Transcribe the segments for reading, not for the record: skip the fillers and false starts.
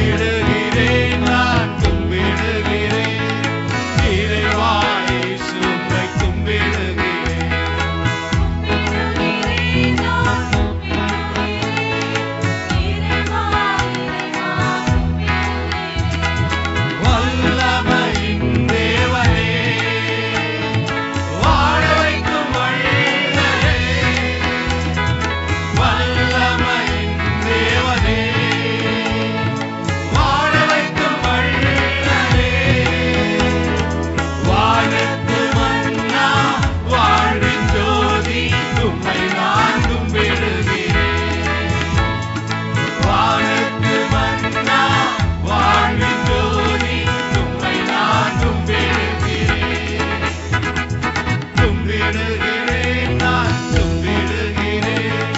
கும்பிடுகிறேன், நான் கும்பிடுகிறேன், இறைவா இயேசு உம்மை கும்பிடுகிறேன். வல்லமையின் தேவனே, வாழ வைக்கும் வல்லலே, வல்லமையின் தேவனே, வாழ வைக்கும் வல்லலே, வானத்து மன்னா வாழ்வின் ஜோதி உம்மை நான் கும்பிடுகிறேன். வானத்து மன்னா வாழ்வின் ஜோதி உம்மை நான் கும்பிடுகிறேன். கும்பிடுகிறேன், நான் கும்பிடுகிறேன்,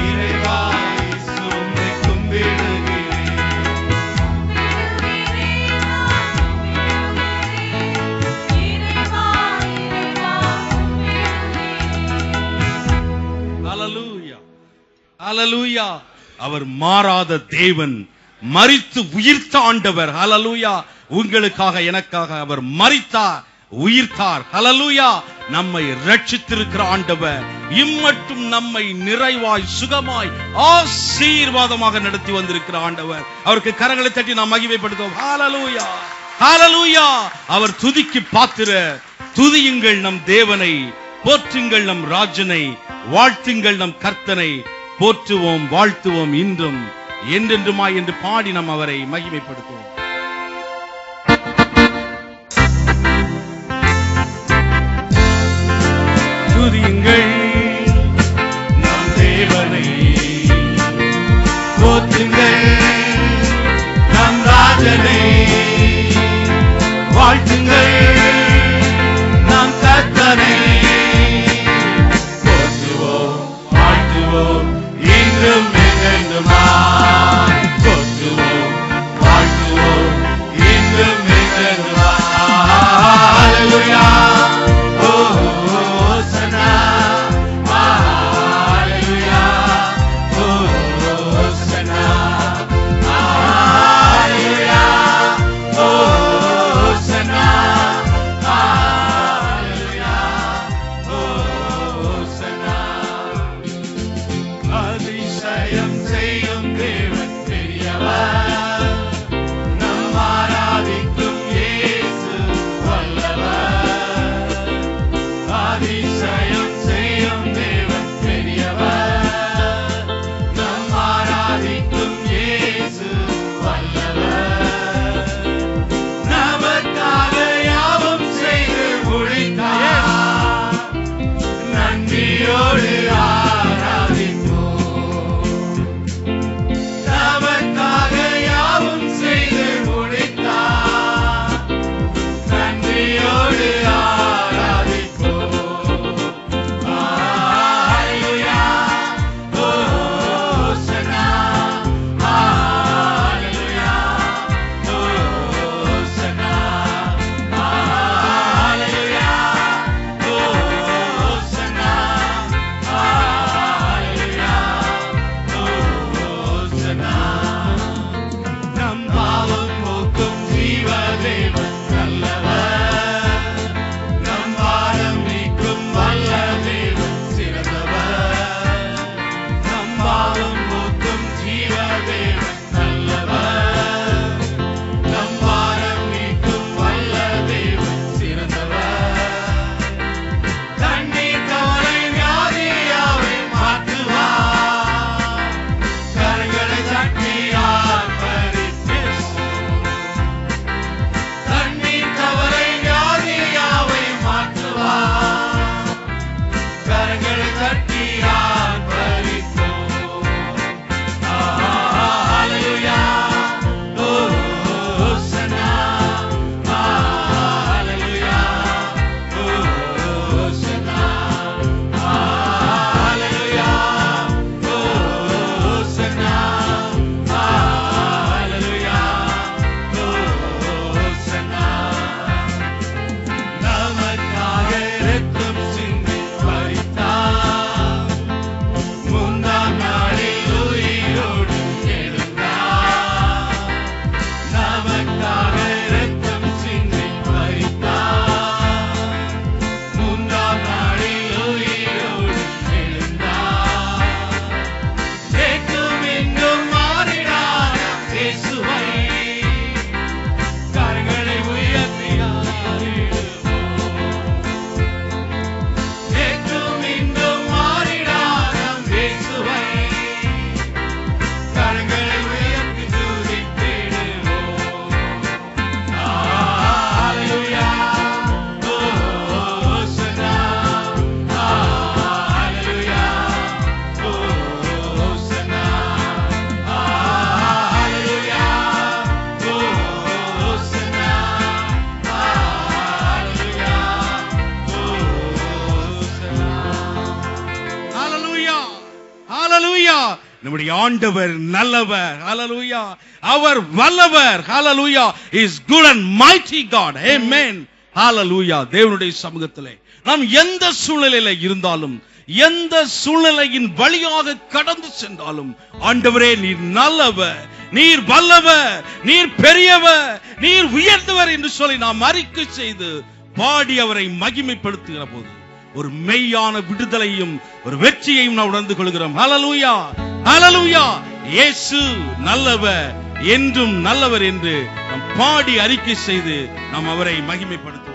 இறைவா இயேசு உம்மை கும்பிடுகிறேன். ஹல்லேலூயா, ஹல்லேலூயா. அவர் மாறாத தேவன், மரித்து உயிர்த்த ஆண்டவர். ஹல்லேலூயா. உங்களுக்காக எனக்காக அவர் மரித்தார், உயிர்த்தார். ஹல்லேலூயா. நம்மை ரட்சித்திருக்கிற ஆண்டவர், இம்மட்டும் நம்மை நிறைவாய் சுகமாய் ஆசீர்வாதமாக நடத்தி வந்திருக்கிற ஆண்டவர். அவருக்கு கரங்களை தட்டி நாம் மகிமைப்படுத்துவோம். ஹல்லேலூயா, ஹல்லேலூயா. அவர் துதிக்கு பாத்திரர். துதியுங்கள் நம் தேவனை, போற்றுங்கள் நம் ராஜனை, வாழ்த்துங்கள் நம் கர்த்தனை. போற்றுவோம், வாழ்த்துவோம் இன்றும் என்றென்றுமாய் என்று பாடி நாம் அவரை மகிமைப்படுத்துவோம். துதியுங்கள் நம் தேவனை, போற்றுங்கள் நம் ராஜனை, வாழ்த்துங்கள் நம் கர்த்தனை. போற்றுவோம், வாழ்த்துவோம் இன்றும் என்றென்றுமாய். போற்றுவோம், வாழ்த்துவோம் இன்றும் என்றென்றுமாய். ஹல்லேலூயா. ஓ ஹோசன்னா, நம்முடைய ஆண்டவர் நல்லவர். ஹalleluya. அவர் வல்லவர். ஹalleluya. is good and mighty God. amen. ஹalleluya. தேவனுடைய சமூகத்திலே நாம் எந்த சூழ்நிலையில இருந்தாலும், எந்த சூழ்நிலையின் வழியாக கடந்து சென்றாலும், ஆண்டவரே நீர் நல்லவர், நீர் வல்லவர், நீர் பெரியவர், நீர் உயர்ந்தவர் என்று சொல்லி நாம் அறிக்கை செய்து பாடி அவரை மகிமைப்படுத்துகிற போது ஒரு மெய்யான விடுதலையும் ஒரு வெற்றியையும் நாம் உணர்ந்து கொள்கிறோம். ஹalleluya. ஹalleluya. இயேசு நல்லவர், என்றும் நல்லவர் என்று நாம் பாடி அறிக்கை செய்து நாம் அவரை மகிமைப்படுத்துவோம்.